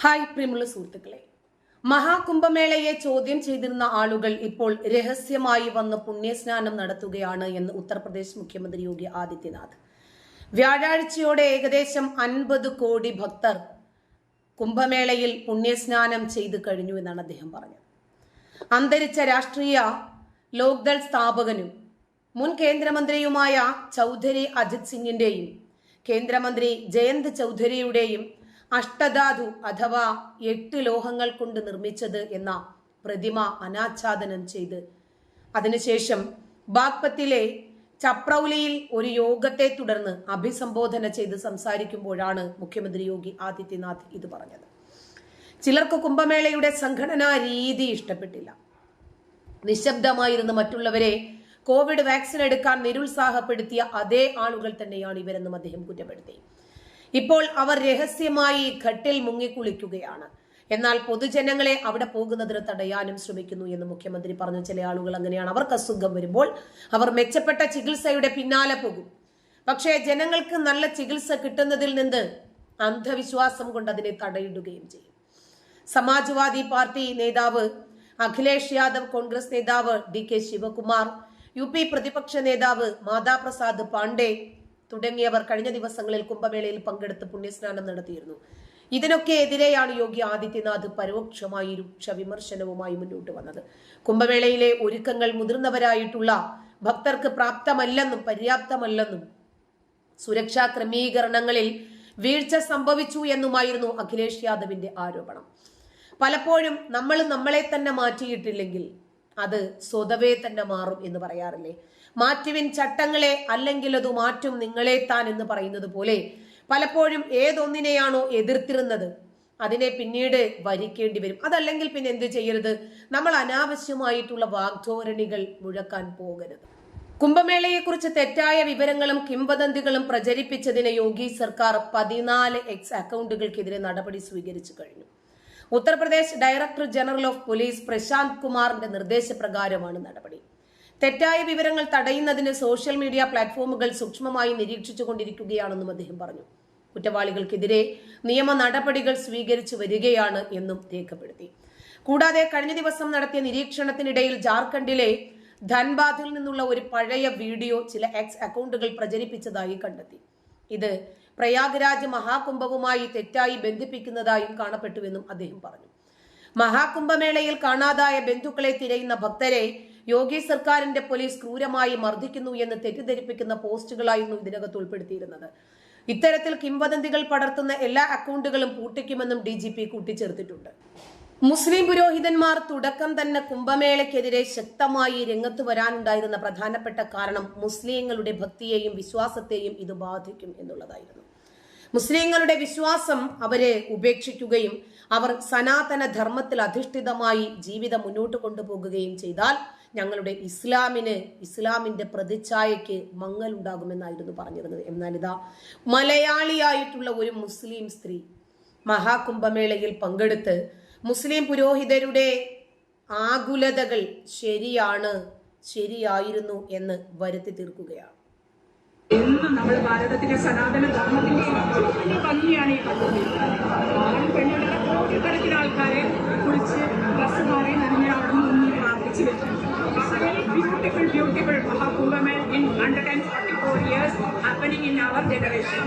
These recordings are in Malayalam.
ഹായ് പ്രിയമുള്ള സുഹൃത്തുക്കളെ, മഹാകുംഭമേളയെ ചോദ്യം ചെയ്തിരുന്ന ആളുകൾ ഇപ്പോൾ രഹസ്യമായി വന്ന് പുണ്യസ്നാനം നടത്തുകയാണ് എന്ന് ഉത്തർപ്രദേശ് മുഖ്യമന്ത്രി യോഗി ആദിത്യനാഥ്. വ്യാഴാഴ്ചയോടെ ഏകദേശം 50 കോടി ഭക്തർ കുംഭമേളയിൽ പുണ്യസ്നാനം ചെയ്തു കഴിഞ്ഞു എന്നാണ് അദ്ദേഹം പറഞ്ഞത്. അന്തരിച്ച രാഷ്ട്രീയ ലോക്ദൾ സ്ഥാപകനും മുൻ കേന്ദ്രമന്ത്രിയുമായ ചൗധരി അജിത് സിംഗിന്റെയും കേന്ദ്രമന്ത്രി ജയന്ത് ചൗധരിയുടെയും അഷ്ടധാതു അഥവാ 8 ലോഹങ്ങൾ കൊണ്ട് നിർമ്മിച്ചത് എന്ന പ്രതിമ അനാച്ഛാദനം ചെയ്ത് അതിനുശേഷം ബാഗ്പത്തിലെ ചപ്രൌലിയിൽ ഒരു യോഗത്തെ തുടർന്ന് അഭിസംബോധന ചെയ്ത് സംസാരിക്കുമ്പോഴാണ് മുഖ്യമന്ത്രി യോഗി ആദിത്യനാഥ് ഇത് പറഞ്ഞത്. ചിലർക്ക് കുംഭമേളയുടെ സംഘടനാ രീതി ഇഷ്ടപ്പെട്ടില്ല. നിശബ്ദമായിരുന്ന് മറ്റുള്ളവരെ കോവിഡ് വാക്സിൻ എടുക്കാൻ നിരുത്സാഹപ്പെടുത്തിയ അതേ ആളുകൾ തന്നെയാണ് ഇവരെന്നും അദ്ദേഹം കുറ്റപ്പെടുത്തി. ഇപ്പോൾ അവർ രഹസ്യമായി ഘട്ടിൽ മുങ്ങിക്കുളിക്കുകയാണ്. എന്നാൽ പൊതുജനങ്ങളെ അവിടെ പോകുന്നതിന് തടയാനും ശ്രമിക്കുന്നു എന്ന് മുഖ്യമന്ത്രി പറഞ്ഞു. ചില ആളുകൾ അങ്ങനെയാണ്. അവർക്ക് അസുഖം വരുമ്പോൾ അവർ മെച്ചപ്പെട്ട ചികിത്സയുടെ പിന്നാലെ പോകും. പക്ഷേ ജനങ്ങൾക്ക് നല്ല ചികിത്സ കിട്ടുന്നതിൽ നിന്ന് അന്ധവിശ്വാസം കൊണ്ട് അതിനെ തടയിടുകയും ചെയ്യും. സമാജ്വാദി പാർട്ടി നേതാവ് അഖിലേഷ് യാദവ്, കോൺഗ്രസ് നേതാവ് DK ശിവകുമാർ, UP പ്രതിപക്ഷ നേതാവ് മാതാപ്രസാദ് പാണ്ഡെ തുടങ്ങിയവർ കഴിഞ്ഞ ദിവസങ്ങളിൽ കുംഭമേളയിൽ പങ്കെടുത്ത് പുണ്യസ്നാനം നടത്തിയിരുന്നു. ഇതിനൊക്കെ എതിരെയാണ് യോഗി ആദിത്യനാഥ് പരോക്ഷമായി രൂക്ഷ വിമർശനവുമായി മുന്നോട്ട് വന്നത്. കുംഭമേളയിലെ ഒരുക്കങ്ങൾ മുതിർന്നവരായിട്ടുള്ള ഭക്തർക്ക് പ്രാപ്തമല്ലെന്നും പര്യാപ്തമല്ലെന്നും സുരക്ഷാ ക്രമീകരണങ്ങളിൽ വീഴ്ച സംഭവിച്ചു എന്നുമായിരുന്നു അഖിലേഷ് യാദവിന്റെ ആരോപണം. പലപ്പോഴും നമ്മൾ നമ്മളെ തന്നെ മാറ്റിയിട്ടില്ലെങ്കിൽ അത് സ്വതവേ തന്നെ മാറും എന്ന് പറയാറില്ലേ? മാറ്റുവിൻ ചട്ടങ്ങളെ, അല്ലെങ്കിൽ അത് മാറ്റും നിങ്ങളെ താൻ എന്ന് പറയുന്നത് പോലെ പലപ്പോഴും ഏതൊന്നിനെയാണോ എതിർത്തിരുന്നത് അതിനെ പിന്നീട് വരിക്കേണ്ടി വരും. അതല്ലെങ്കിൽ പിന്നെ എന്ത് ചെയ്യരുത്? നമ്മൾ അനാവശ്യമായിട്ടുള്ള വാഗ്ധോരണികൾ മുഴക്കാൻ പോകരുത്. കുംഭമേളയെക്കുറിച്ച് തെറ്റായ വിവരങ്ങളും കിംവദന്തികളും പ്രചരിപ്പിച്ചതിന് യോഗി സർക്കാർ 14 എക്സ് അക്കൗണ്ടുകൾക്കെതിരെ നടപടി സ്വീകരിച്ചു കഴിഞ്ഞു. Uttar Pradesh director general of police Prashant കുമാറിന്റെ നിർദ്ദേശപ്രകാരമാണ് നടപടി. തെറ്റായ വിവരങ്ങൾ തടയുന്നതിന് സോഷ്യൽ മീഡിയ പ്ലാറ്റ്ഫോമുകൾ സൂക്ഷ്മമായി നിരീക്ഷിച്ചുകൊണ്ടിരിക്കുകയാണെന്നും അദ്ദേഹം പറഞ്ഞു. കുറ്റവാളികൾക്കെതിരെ നിയമ നടപടികൾ സ്വീകരിച്ചു വരികയാണ് എന്നും രേഖപ്പെടുത്തി. കൂടാതെ കഴിഞ്ഞ ദിവസം നടത്തിയ നിരീക്ഷണത്തിനിടയിൽ ജാർഖണ്ഡിലെ ധൻബാദിൽ നിന്നുള്ള ഒരു പഴയ വീഡിയോ ചില എക്സ് അക്കൗണ്ടുകൾ പ്രചരിപ്പിച്ചതായി കണ്ടെത്തി. ഇത് പ്രയാഗ്രാജ് മഹാകുംഭവുമായി തെറ്റായി ബന്ധിപ്പിക്കുന്നതായും കാണപ്പെട്ടുവെന്നും അദ്ദേഹം പറഞ്ഞു. മഹാകുംഭമേളയിൽ കാണാതായ ബന്ധുക്കളെ തിരയുന്ന ഭക്തരെ യോഗി സർക്കാരിന്റെ പോലീസ് ക്രൂരമായി മർദ്ദിക്കുന്നു എന്ന് തെറ്റിദ്ധരിപ്പിക്കുന്ന പോസ്റ്റുകളായിരുന്നു ഇതിനകത്ത് ഉൾപ്പെടുത്തിയിരുന്നത്. ഇത്തരത്തിൽ കിംവദന്തികൾ പടർത്തുന്ന എല്ലാ അക്കൗണ്ടുകളും പൂട്ടിക്കുമെന്നും DGP കൂട്ടിച്ചേർത്തിട്ടുണ്ട്. മുസ്ലിം പുരോഹിതന്മാർ തുടക്കം തന്നെ കുംഭമേളയ്ക്കെതിരെ ശക്തമായി രംഗത്ത് വരാനുണ്ടായിരുന്ന പ്രധാനപ്പെട്ട കാരണം മുസ്ലിങ്ങളുടെ ഭക്തിയെയും വിശ്വാസത്തെയും ഇത് ബാധിക്കും എന്നുള്ളതായിരുന്നു. മുസ്ലിങ്ങളുടെ വിശ്വാസം അവരെ ഉപേക്ഷിക്കുകയും അവർ സനാതന ധർമ്മത്തിൽ അധിഷ്ഠിതമായി ജീവിതം മുന്നോട്ട് കൊണ്ടുപോകുകയും ചെയ്താൽ ഞങ്ങളുടെ ഇസ്ലാമിന്റെ പ്രതിച്ഛായയ്ക്ക് മങ്ങലുണ്ടാകുമെന്നായിരുന്നു പറഞ്ഞിരുന്നത്. എന്നാൽ ഇതാ മലയാളിയായിട്ടുള്ള ഒരു മുസ്ലിം സ്ത്രീ മഹാകുംഭമേളയിൽ പങ്കെടുത്ത് മുസ്ലിം പുരോഹിതരുടെ ആകുലതകൾ ശരിയായിരുന്നു എന്ന് വരുത്തി തീർക്കുകയാണ്. എന്നും നമ്മൾ ഭാരതത്തിലെ സനാതന ധർമ്മത്തിന്റെ ഭംഗിയാണ് ഈ കണ്ടുകൊണ്ടിരിക്കുന്നത്. ഇത്തരത്തിലെ ആൾക്കാരെ കുളിച്ച് ഡ്രസ് മാറി നനഞ്ഞ അവിടെ നിന്ന് പ്രാർത്ഥിച്ചു വെച്ചു. Beautiful Mahakumbamela in 144 years happening in our generation.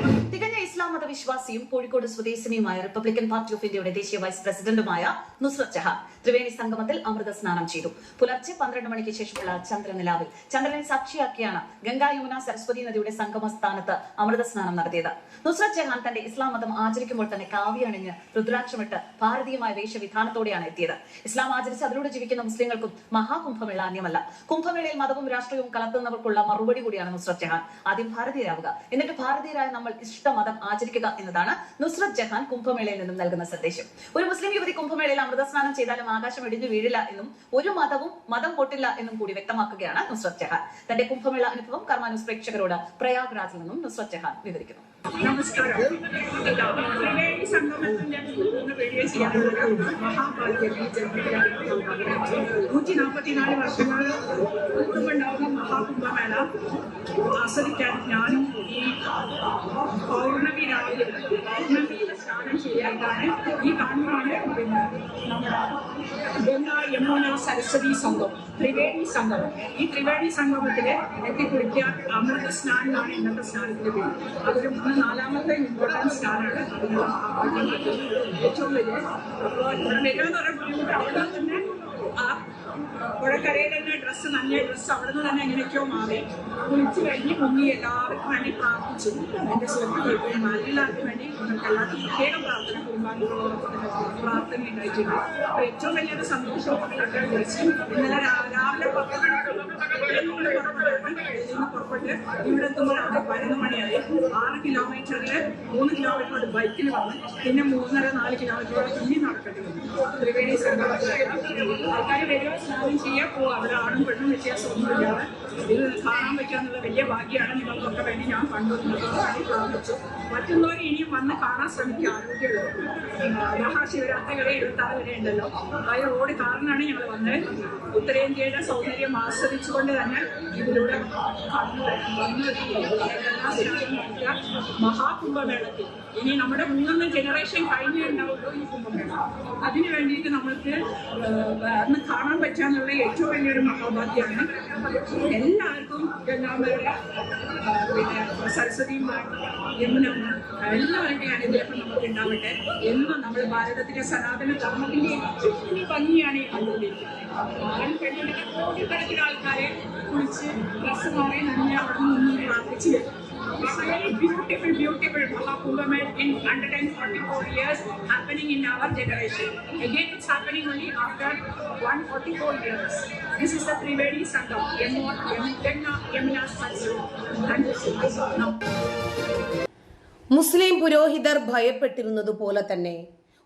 ഇസ്ലാം മതവിശ്വാസിയും കോഴിക്കോട് സ്വദേശിനിയുമായ റിപ്പബ്ലിക്കൻ പാർട്ടി ഓഫ് ഇന്ത്യയുടെ ദേശീയ വൈസ് പ്രസിഡന്റുമായ നുസ്രത് ജഹാൻ ത്രിവേണി സംഗമത്തിൽ അമൃത സ്നാനം ചെയ്തു. പുലർച്ചെ 12 മണിക്ക് ശേഷമുള്ള ചന്ദ്രനിലാവിൽ ചന്ദ്രനെ സാക്ഷിയാക്കിയാണ് ഗംഗാ യമുന സരസ്വതി നദിയുടെ സംഗമ സ്ഥാനത്ത് അമൃത സ്നാനം നടത്തിയത്. നുസ്രത് ജഹാൻ തന്റെ ഇസ്ലാം മതം ആചരിക്കുമ്പോൾ തന്നെ കാവ്യണിഞ്ഞ് രുദ്രാക്ഷമിട്ട് ഭാരതീയമായ വേഷവിധാനത്തോടെയാണ് എത്തിയത്. ഇസ്ലാം ആചരിച്ച് അതിലൂടെ ജീവിക്കുന്ന മുസ്ലിങ്ങൾക്കും മഹാകുംഭമേള അന്യമല്ല. കുംഭമേളയിൽ മതവും രാഷ്ട്രീയവും കലർത്തുന്നവർക്കുള്ള മറുപടി കൂടിയാണ് നുസ്രത് ജഹാൻ. ആദ്യം ഭാരതീയരാവുക, എന്നിട്ട് ഭാരതീയരായ നമ്മൾ ഇഷ്ടമതം ആചരിക്കുക എന്നതാണ് നുസ്രത് ജഹാൻ കുംഭമേളയിൽ നിന്നും നൽകുന്ന സന്ദേശം. ഒരു മുസ്ലിം യുവതി കുംഭമേളയിൽ അമൃതസ്നാനം ചെയ്താലും ആകാശം ഇടിഞ്ഞു വീഴില്ല എന്നും ഒരു മതം പൊട്ടില്ല എന്നും കൂടി വ്യക്തമാക്കുകയാണ് നുസ്രത് ജഹാൻ. തന്റെ കുംഭമേള അനുഭവം കർമാന്യൂസ് പ്രേക്ഷകരോട് പ്രയാഗ്രാജിൽ നിന്നും നുസ്രത് ജഹാൻ വിവരിക്കുന്നു. നമസ്കാരം. ത്രിവേണി സംഗമത്തിന്റെ വീഡിയോ ചെയ്യാനുള്ള മഹാഭാഗ്യം 144 വർഷങ്ങൾ മുമ്പുണ്ടാവുന്ന മഹാകുംഭമേള ആസ്വദിക്കാൻ ഞാനും ഈ പൗർണമി രാവിലെ സ്നാനം ചെയ്യാനായിട്ടാണ് ഈ കാണുന്നതാണ് പിന്നെ നമ്മുടെ ഗംഗ യമുന സരസ്വതി സംഗമം, ത്രിവേണി സംഗമം. ഈ ത്രിവേണി സംഗമത്തില് എത്തിക്കുളിക്കാൻ അമൃത സ്നാനാണ് ഇന്നത്തെ സ്നാനത്തിന്റെ പേര്. അതൊരു 4ാമത്തെ ഇമ്പോർട്ടൻറ്റ് സ്നാനാണ്. ഏറ്റവും വലിയ അപ്പോൾ ഇവിടെ വരിക എന്ന് പറയുന്ന ബുദ്ധിമുട്ട്. അവിടെ തന്നെ ആ പുഴക്കരയിൽ തന്നെ ഡ്രസ്സ്, നനഞ്ഞ ഡ്രസ്സ് അവിടെ നിന്ന് തന്നെ എങ്ങനെയൊക്കെയോ മാറി കുളിച്ച് കഴിഞ്ഞ് മുങ്ങി എല്ലാവർക്കും വേണ്ടി പ്രാർത്ഥിച്ചു. എൻ്റെ സുഹൃത്തുക്കൾക്കും എല്ലാവർക്കും വേണ്ടി നിങ്ങൾക്ക് എല്ലാവർക്കും പ്രത്യേകം പ്രാർത്ഥന, കുടുംബാംഗങ്ങളോടൊപ്പം പ്രാർത്ഥന ഉണ്ടായിട്ടുണ്ട്. അപ്പോൾ ഏറ്റവും വലിയൊരു സന്തോഷവും വിളിച്ചു. ഇന്നലെ രാവിലെ പുറപ്പെട്ട് ഇവിടെ എത്തുമ്പോൾ 11 മണിയായി. 6 കിലോമീറ്ററിൽ 3 കിലോമീറ്റർ ബൈക്കിൽ വന്ന് പിന്നെ 3.5-4 കിലോമീറ്ററോളം ഇനി നടക്കേണ്ടി വന്നു. ത്രിവേണി സംഗമത്തിലേക്ക് ആൾക്കാർ വരിക, സ്നാനം ചെയ്യാൻ പോവുക. അവിടെ ആണും പെണ്ണും വ്യത്യാസമൊന്നുമില്ലാതെ ഇത് കാണാൻ പറ്റാന്നുള്ള വലിയ ഭാഗ്യമാണ്. നിങ്ങൾക്കൊക്കെ വേണ്ടി ഞാൻ വേണ്ടി പ്രാർത്ഥിച്ചു. മറ്റുള്ളവർ ഇനിയും വന്ന് കാണാൻ ശ്രമിക്കുക. ആരോഗ്യമുള്ളത് മഹാശിവരാത്രി വരെ 26 വരെ ഉണ്ടല്ലോ. ആ റോഡ് കാറിനാണ് ഞങ്ങൾ വന്നത്. ഉത്തരേന്ത്യയുടെ സൗന്ദര്യം ആസ്വദിച്ചുകൊണ്ട് തന്നെ ഇതിലൂടെ മഹാകുംഭമേളത്തിൽ ഇനി നമ്മുടെ 3 ജനറേഷൻ കഴിഞ്ഞേ ഉണ്ടാവുള്ളൂ ഈ കുംഭമേള. അതിനു വേണ്ടിയിട്ട് നമ്മൾക്ക് അന്ന് കാണാൻ പറ്റാന്നുള്ള ഏറ്റവും വലിയൊരു മഹാഭാഗ്യമാണ്. എല്ലാവർക്കും ഗംഗാമ്മയുടെ പിന്നെ സരസ്വതിയും യമുന എല്ലാവരുടെയും അനുഗ്രഹം നമുക്ക് ഉണ്ടാവട്ടെ. എന്നും നമ്മൾ ഭാരതത്തിലെ സനാതന ധർമ്മത്തിന്റെ ഏറ്റവും ഭംഗിയാണ് ഈ കണ്ടുകൊണ്ടിരിക്കുന്നത്. ആരും പെണ്ണുങ്ങളുടെ കോടിക്കണക്കിന് ആൾക്കാരെ കുളിച്ച് ഡ്രസ്സ് മാറി നന്ദി അവിടെ നിന്ന് പ്രാർത്ഥിച്ചു വരും. It's a very beautiful, beautiful Mahakumbh in 144 years happening in our generation. Again, it's happening only after 144 years. This is the Trivedi Sangam, Yamuna Satsang. മുസ്ലിം പുരോഹിതർ ഭയപ്പെട്ടിരുന്നതുപോലെ തന്നെ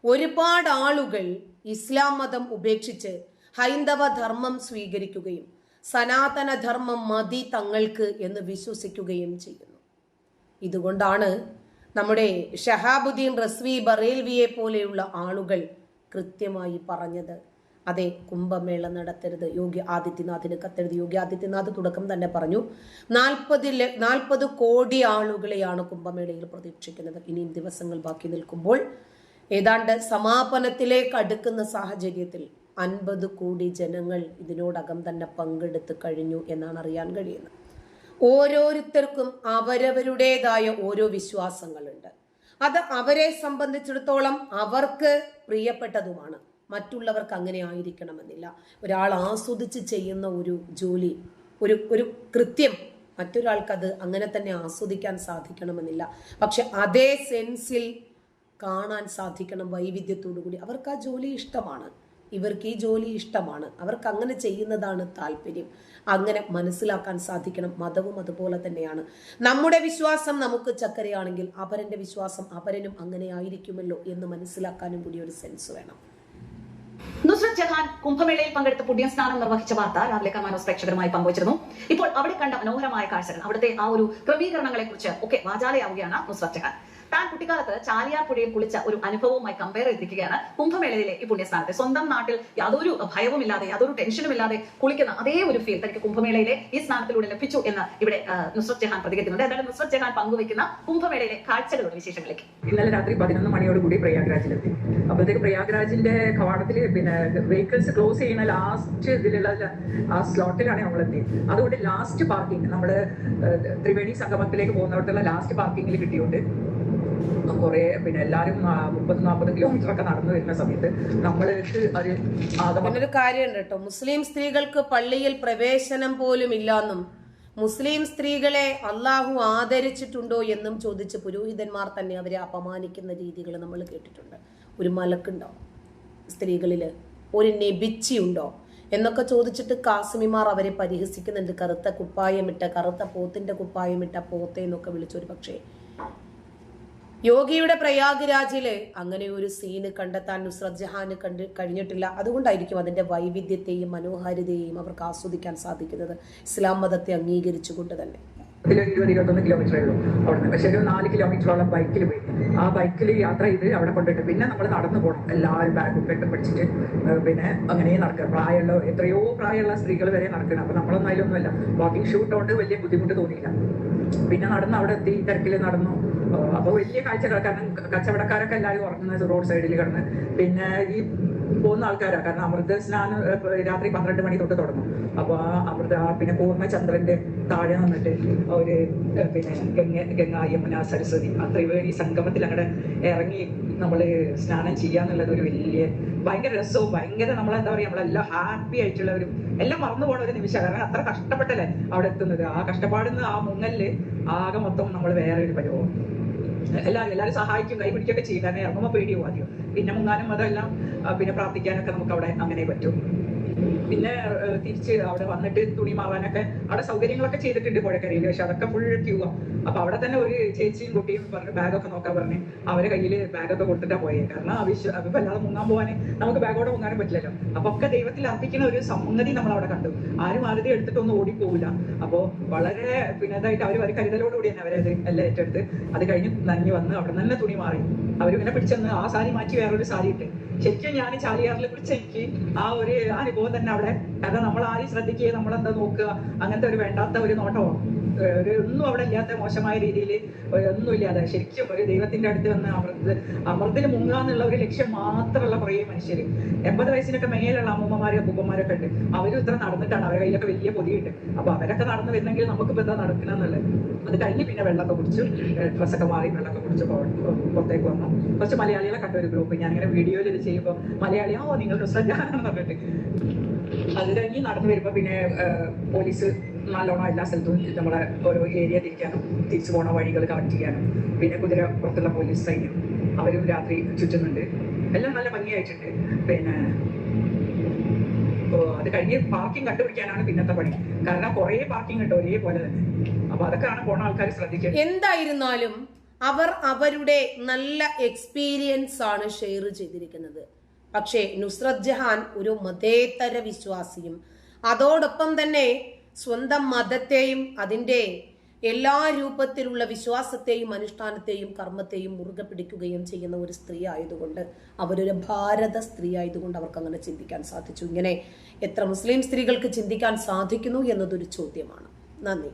ഒരുപാട് ആളുകൾ ഇസ്ലാം മതം ഉപേക്ഷിച്ച് ഹൈന്ദവ ധർമ്മം സ്വീകരിക്കുകയും സനാതന ധർമ്മം മതി തങ്ങൾക്ക് എന്ന് വിശ്വസിക്കുകയും ചെയ്യുന്നു. ഇതുകൊണ്ടാണ് നമ്മുടെ ഷഹാബുദ്ദീൻ റസ്വി ബറേൽവിയെ പോലെയുള്ള ആളുകൾ കൃത്യമായി പറഞ്ഞത്, അതെ, കുംഭമേള നടത്തരുത്. യോഗി ആദിത്യനാഥിന് കത്തെഴുതി. യോഗി ആദിത്യനാഥ് തുടക്കം തന്നെ പറഞ്ഞു 40 കോടി ആളുകളെയാണ് കുംഭമേളയിൽ പ്രതീക്ഷിക്കുന്നത്. ഇനിയും ദിവസങ്ങൾ ബാക്കി നിൽക്കുമ്പോൾ ഏതാണ്ട് സമാപനത്തിലേക്ക് അടുക്കുന്ന സാഹചര്യത്തിൽ 50 കോടി ജനങ്ങൾ ഇതിനോടകം തന്നെ പങ്കെടുത്ത് കഴിഞ്ഞു എന്നാണ് അറിയാൻ കഴിയുന്നത്. ഓരോരുത്തർക്കും അവരവരുടേതായ ഓരോ വിശ്വാസങ്ങളുണ്ട്. അത് അവരെ സംബന്ധിച്ചിടത്തോളം അവർക്ക് പ്രിയപ്പെട്ടതുമാണ്. മറ്റുള്ളവർക്ക് അങ്ങനെ ആയിരിക്കണമെന്നില്ല. ഒരാൾ ആസ്വദിച്ച് ചെയ്യുന്ന ഒരു ജോലി, ഒരു കൃത്യം മറ്റൊരാൾക്കത് അങ്ങനെ തന്നെ ആസ്വദിക്കാൻ സാധിക്കണമെന്നില്ല. പക്ഷെ അതേ സെൻസിൽ കാണാൻ സാധിക്കണം, വൈവിധ്യത്തോടു കൂടി. അവർക്ക് ആ ജോലി ഇഷ്ടമാണ്, ഇവർക്ക് ഈ ജോലി ഇഷ്ടമാണ്, അവർക്ക് അങ്ങനെ ചെയ്യുന്നതാണ് താല്പര്യം. അങ്ങനെ മനസ്സിലാക്കാൻ സാധിക്കണം. മതവും അതുപോലെ തന്നെയാണ്. നമ്മുടെ വിശ്വാസം നമുക്ക് ചക്കരയാണെങ്കിൽ അപരന്റെ വിശ്വാസം അപരനും അങ്ങനെ ആയിരിക്കുമല്ലോ എന്ന് മനസ്സിലാക്കാനും കൂടി ഒരു സെൻസ് വേണം. നുസ്രത് ജഹാൻ കുംഭമേളയിൽ പങ്കെടുത്ത പുണ്യസ്നാനം നിർവഹിച്ച വാർത്ത രാവിലെ കമാനോസ് പ്രേക്ഷകരുമായി പങ്കുവച്ചിരുന്നു. ഇപ്പോൾ അവിടെ കണ്ട മനോഹരമായ കാഴ്ചകൾ, അവിടുത്തെ ആ ഒരു ക്രമീകരണങ്ങളെ കുറിച്ച് ഒക്കെ വാചാലയാവുകയാണ് നുസ്രത് ജഹാൻ. താൻ കുട്ടിക്കാലത്ത് ചാലിയാർ പുഴയിൽ കുളിച്ച ഒരു അനുഭവവുമായി കമ്പയർ ചെയ്തിരിക്കുകയാണ് കുംഭമേളയിലെ ഈ പുണ്യസ്ഥാനത്തെ. സ്വന്തം നാട്ടിൽ യാതൊരു ഭയവുമില്ലാതെ യാതൊരു ടെൻഷനും ഇല്ലാതെ കുളിക്കുന്ന അതേ ഒരു ഫീൽ തനിക്ക് കുംഭമേളയിലെ ഈ സ്നാനത്തിലൂടെ ലഭിച്ചു എന്ന് ഇവിടെ നുസ്രത് ജഹാൻ പ്രതികരിക്കുന്നുണ്ട്. എന്തായാലും നുസ്രത് ജഹാൻ പങ്കുവയ്ക്കുന്ന കുംഭമേളയിലെ കാഴ്ചകളുടെ വിശേഷങ്ങളിലേക്ക്. ഇന്നലെ രാത്രി 11 മണിയോടുകൂടി പ്രയാഗ്രാജിലെത്തി. അപ്പോഴത്തേക്ക് പ്രയാഗ്രാജിന്റെ കവാടത്തിൽ പിന്നെ വെഹിക്കിൾസ് ക്ലോസ് ചെയ്യുന്ന ലാസ്റ്റ് ഇതിലുള്ള ആ സ്ലോട്ടിലാണ് നമ്മളെത്തിയത്. അതുകൊണ്ട് ലാസ്റ്റ് പാർക്കിംഗ് നമ്മള് ത്രിവേണി സംഗമത്തിലേക്ക് പോകുന്നിടത്തുള്ള ലാസ്റ്റ് പാർക്കിങ്ങിൽ കിട്ടിയോണ്ട് കുറെ പിന്നെ എല്ലാരും 30-40 കിലോമീറ്റർ ഒക്കെ നടന്നു വരുന്ന സമയത്ത് നമ്മൾക്ക് ഒരു കാര്യമുണ്ട് കേട്ടോ. മുസ്ലിം സ്ത്രീകൾക്ക് പള്ളിയിൽ പ്രവേശനം പോലും ഇല്ലാന്നും മുസ്ലിം സ്ത്രീകളെ അള്ളാഹു ആദരിച്ചിട്ടുണ്ടോ എന്നും ചോദിച്ച് പുരോഹിതന്മാർ തന്നെ അവരെ അപമാനിക്കുന്ന രീതികൾ നമ്മൾ കേട്ടിട്ടുണ്ട്. ഒരു മലക്കുണ്ടോ സ്ത്രീകളില്? ഒരു നെബിച്ചി ഉണ്ടോ എന്നൊക്കെ ചോദിച്ചിട്ട് കാസിമിമാർ അവരെ പരിഹസിക്കുന്നുണ്ട്. കറുത്ത കുപ്പായമിട്ട, കറുത്ത പോത്തിന്റെ കുപ്പായമിട്ട പോത്തെ എന്നൊക്കെ വിളിച്ചൊരു പക്ഷേ യോഗിയുടെ പ്രയാഗ്രാജില് അങ്ങനെ ഒരു സീന് കണ്ടെത്താൻ നുസ്രത് ജഹാന് കഴിഞ്ഞിട്ടില്ല. അതുകൊണ്ടായിരിക്കും അതിന്റെ വൈവിധ്യത്തെയും മനോഹാരിതയെയും അവർക്ക് ആസ്വദിക്കാൻ സാധിക്കുന്നത്, ഇസ്ലാം മതത്തെ അംഗീകരിച്ചുകൊണ്ട് തന്നെ. 20-21 കിലോമീറ്ററേ ഉള്ളൂ അവിടെ. പക്ഷെ ഒരു 4 കിലോമീറ്ററോളം ബൈക്കിൽ പോയി. ആ ബൈക്കിൽ യാത്ര ചെയ്ത് അവിടെ കൊണ്ടിട്ട് പിന്നെ നമ്മൾ നടന്നു പോകണം. എല്ലാവരും ബാഗും കെട്ടും പിടിച്ചിട്ട് പിന്നെ അങ്ങനെ നടക്കുക. എത്രയോ പ്രായമുള്ള സ്ത്രീകൾ വരെ നടക്കണം. അപ്പൊ നമ്മളൊന്നും അതിലൊന്നുമല്ല. വാക്കിംഗ് ഷൂട്ട് കൊണ്ട് വലിയ ബുദ്ധിമുട്ട് തോന്നിയില്ല. പിന്നെ നടന്ന് അവിടെ എത്തി, തിരക്കിൽ നടന്നു. അപ്പൊ വലിയ കാഴ്ചകൾ, കാരണം കച്ചവടക്കാരൊക്കെ എല്ലാവരും ഉറങ്ങുന്നത് റോഡ് സൈഡിൽ കിടന്ന്. പിന്നെ ഈ പോകുന്ന ആൾക്കാരാ, കാരണം അമൃത സ്നാനം രാത്രി 12 മണി തൊട്ട് തുടങ്ങും. അപ്പൊ പിന്നെ പൂർണ്ണചന്ദ്രന്റെ താഴെ നിന്നിട്ട് ഒരു പിന്നെ ഗംഗ, യമുന, സരസ്വതി ആ ത്രിവേണി സംഗമത്തിൽ അങ്ങോട്ട് ഇറങ്ങി നമ്മള് സ്നാനം ചെയ്യാന്നുള്ളത് ഒരു വലിയ ഭയങ്കര രസവും ഭയങ്കര നമ്മളെന്താ പറയാ, നമ്മളെല്ലാം ഹാപ്പി ആയിട്ടുള്ള ഒരു എല്ലാം മറന്നു പോണ ഒരു നിമിഷം. കാരണം അത്ര കഷ്ടപ്പെട്ടല്ലേ അവിടെ എത്തുന്നത്. ആ കഷ്ടപ്പാടുന്ന ആ മുങ്ങലില് ആകെ മൊത്തം നമ്മൾ വേറെ ഒരു പരിഭവം. എല്ലാവരും സഹായിക്കും, കൈപിടിക്കൊക്കെ ചെയ്യും. കാരണം ഇറങ്ങുമ്പോൾ പേടിയോ ആദ്യം. പിന്നെ മുങ്ങാനും അതെല്ലാം പിന്നെ പ്രാർത്ഥിക്കാനൊക്കെ നമുക്ക് അവിടെ അങ്ങനെ പറ്റും. പിന്നെ തിരിച്ച് അവിടെ വന്നിട്ട് തുണി മാറാനൊക്കെ അവിടെ സൗകര്യങ്ങളൊക്കെ ചെയ്തിട്ടുണ്ട് പുഴക്കരയിൽ. പക്ഷെ അതൊക്കെ ഫുൾ ക്യൂ ആ. അപ്പൊ അവിടെ തന്നെ ഒരു ചേച്ചിയും കുട്ടിയും പറഞ്ഞു ബാഗൊക്കെ നോക്കാൻ പറഞ്ഞ് അവരെ കയ്യിൽ ബാഗൊക്കെ കൊടുത്തിട്ടാ പോയേ. കാരണം അപ്പൊ അല്ലാതെ മുങ്ങാൻ പോകാൻ നമുക്ക് ബാഗോടെ മുങ്ങാനും പറ്റില്ലല്ലോ. അപ്പൊ ഒക്കെ ദൈവത്തിൽ അർപ്പിക്കുന്ന ഒരു സംഗതി നമ്മൾ അവിടെ കണ്ടു. ആരും ആരുടെ എടുത്തിട്ടൊന്നും ഓടിപ്പോവില്ല. അപ്പൊ വളരെ ഇതായിട്ട് അവർ കരുതലോടുകൂടി തന്നെ അവരത് എല്ലാം ഏറ്റെടുത്ത് അത് കഴിഞ്ഞ് നനഞ്ഞു വന്ന് അവിടെ തന്നെ തുണി മാറി. അവരിങ്ങനെ പിടിച്ചെന്ന് ആ സാരി മാറ്റി വേറൊരു സാരി ഇട്ട്. ശരിക്കും ഞാൻ ചാലിയാറിൽ പിടിച്ച എനിക്ക് ആ ഒരു അനുഭവം തന്നെ അവിടെ. കാരണം നമ്മൾ ആരും ശ്രദ്ധിക്കുക, നമ്മളെന്താ നോക്കുക, അങ്ങനത്തെ ഒരു വേണ്ടാത്ത ഒരു നോട്ടമോ ഒന്നും അവിടെ ഇല്ലാത്ത മോശമായ രീതിയിൽ ഒന്നും ഇല്ലാതെ ശരിക്കും ഒരു ദൈവത്തിന്റെ അടുത്ത് വന്ന് അമൃതിൽ മുങ്ങാന്നുള്ള ഒരു ലക്ഷ്യം മാത്രമുള്ള കുറേ മനുഷ്യര് 80 വയസ്സിനൊക്കെ മേലുള്ള അമ്മൂമ്മമാരും അപ്പൂപ്പന്മാരൊക്കെ ഉണ്ട്. അവരും ഇത്ര നടന്നിട്ടാണ്, അവരുടെ കയ്യിലൊക്കെ വലിയ പൊതിയുണ്ട്. അപ്പൊ അവരൊക്കെ നടന്നു വരുന്നെങ്കിൽ നമുക്കിപ്പോ എന്താ നടക്കണമെന്നുള്ളത്. അത് കഴിഞ്ഞ് പിന്നെ വെള്ളമൊക്കെ കുടിച്ചു, ഡ്രസ്സൊക്കെ മാറി വെള്ളമൊക്കെ കുടിച്ച് പുറത്തേക്ക് വന്നു. കുറച്ച് മലയാളികളെ കണ്ട ഒരു ഗ്രൂപ്പ്. ഞാനിങ്ങനെ വീഡിയോയിൽ ഇത് ചെയ്യുമ്പോൾ മലയാളി നിങ്ങൾ നുസ്രജഹാനാണെന്ന് പറഞ്ഞിട്ട് അത് കഴിഞ്ഞ് നടന്നു വരുമ്പോ പിന്നെ പോലീസ് നല്ലോണം എല്ലാ സ്ഥലത്തും നമ്മളെ ഓരോ ഏരിയ തിരിക്കാനും തിരിച്ചു പോണ വഴികൾ കവർ ചെയ്യാനും പിന്നെ കുതിര പുറത്തുള്ള പോലീസ് സൈന്യം അവരും രാത്രി ചുറ്റുന്നുണ്ട്. എല്ലാം നല്ല ഭംഗിയായിട്ടുണ്ട്. പിന്നെ അത് കഴിഞ്ഞ് പാർക്കിംഗ് കണ്ടുപിടിക്കാനാണ് പിന്നത്തെ പണി. കാരണം കുറേ പാർക്കിംഗ് ഉണ്ട് ഒരേപോലെ തന്നെ. അപ്പൊ അതൊക്കെയാണ് പോണ ആൾക്കാർ ശ്രദ്ധിക്കുന്നത്. എന്തായിരുന്നാലും അവർ അവരുടെ നല്ല എക്സ്പീരിയൻസ് ആണ് ഷെയർ ചെയ്തിരിക്കുന്നത്. പക്ഷേ നുസ്രത് ജഹാൻ ഒരു മതേതര വിശ്വാസിയും അതോടൊപ്പം തന്നെ സ്വന്തം മതത്തെയും അതിൻ്റെ എല്ലാ രൂപത്തിലുള്ള വിശ്വാസത്തെയും അനുഷ്ഠാനത്തെയും കർമ്മത്തെയും മുറുകെ പിടിക്കുകയും ചെയ്യുന്ന ഒരു സ്ത്രീ ആയതുകൊണ്ട്, അവരൊരു ഭാരത സ്ത്രീ ആയതുകൊണ്ട് അവർക്ക് അങ്ങനെ ചിന്തിക്കാൻ സാധിച്ചു. ഇങ്ങനെ എത്ര മുസ്ലിം സ്ത്രീകൾക്ക് ചിന്തിക്കാൻ സാധിക്കുന്നു എന്നതൊരു ചോദ്യമാണ്. നന്ദി.